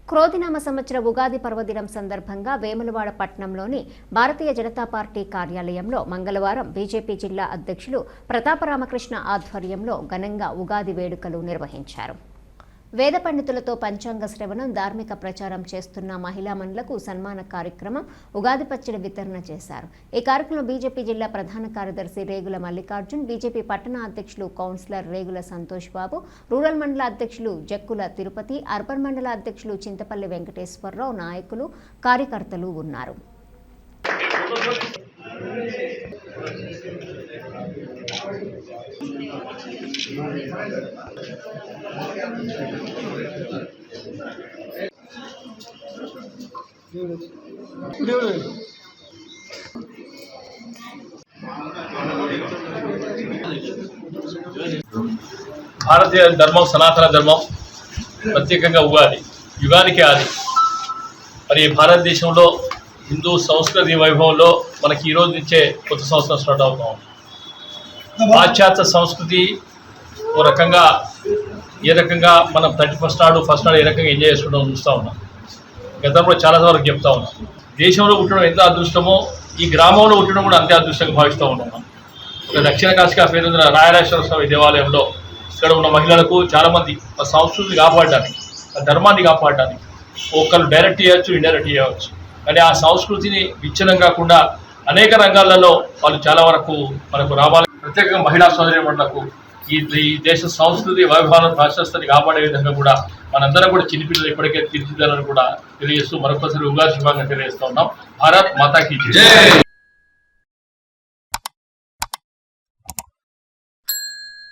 క్రోధినామ సంవత్సర ఉగాది పర్వదినం సందర్భంగా వేములవాడ పట్టణంలోని భారతీయ జనతా పార్టీ కార్యాలయంలో మంగళవారం బీజేపీ జిల్లా అధ్యక్షులు ప్రతాపరామకృష్ణ ఆధ్వర్యంలో ఘనంగా ఉగాది వేడుకలు నిర్వహించారు. వేద పండితులతో పంచాంగ శ్రవణం, ధార్మిక ప్రచారం చేస్తున్న మహిళామణులకు సన్మాన కార్యక్రమం, ఉగాది పచ్చడి వితరణ చేశారు. ఈ కార్యక్రమంలో బీజేపీ జిల్లా ప్రధాన కార్యదర్శి రేగుల మల్లికార్జున్, బీజేపీ పట్టణ అధ్యక్షులు కౌన్సిలర్ రేగుల సంతోష్ బాబు, రూరల్ మండల అధ్యక్షులు జక్కుల తిరుపతి, అర్బన్ మండల అధ్యక్షులు చింతపల్లి వెంకటేశ్వరరావు, నాయకులు, కార్యకర్తలు ఉన్నారు. భారతీయ ధర్మం, సనాతన ధర్మం, ప్రత్యేకంగా ఉగాది యుగానికి ఆది. మరి భారతదేశంలో హిందూ సంస్కృతి వైభవంలో మనకి ఈరోజు నుంచే కొత్త సంవత్సరం స్టార్ట్ అవుతా ఉంది. పాశ్చాత్య సంస్కృతి ఓ రకంగా ఏ రకంగా మనం 31st నాడు ఏ రకంగా ఎంజాయ్ చేసుకుంటాం చూస్తూ ఉన్నాం. గతంలో చాలా వరకు చెప్తా ఉన్నాం. దేశంలో పుట్టడం ఎంత అదృష్టమో ఈ గ్రామంలో పుట్టడం కూడా అంతే అదృష్టంగా భావిస్తూ ఉన్నాం. దక్షిణ కాశీగా పేరున్న రాయరాజేశ్వర స్వామి దేవాలయంలో ఇక్కడ ఉన్న మహిళలకు చాలామంది ఆ సంస్కృతిని కాపాడడానికి, ఆ ధర్మాన్ని కాపాడడానికి ఒకళ్ళు డైరెక్ట్ చేయవచ్చు, ఇండైరెక్ట్ చేయవచ్చు. కానీ ఆ సంస్కృతిని విచ్ఛిన్నం కాకుండా అనేక రంగాలలో వాళ్ళు చాలా వరకు మనకు రావాలి. ప్రత్యేకంగా మహిళా సోదరీమణులకు ఈ దేశ సంస్కృతి వైభవాలను ప్రాశస్త్యాన్ని కాపాడే విధంగా కూడా మనందరం కూడా చిన్నపిల్లలు ఇప్పటికే తీర్చిదిద్దాలని కూడా తెలియజేస్తూ మరొకసారి ఉగాది శుభాకాంక్షలు తెలియజేస్తూ ఉన్నాం. భారత్ మాతా కీ జై.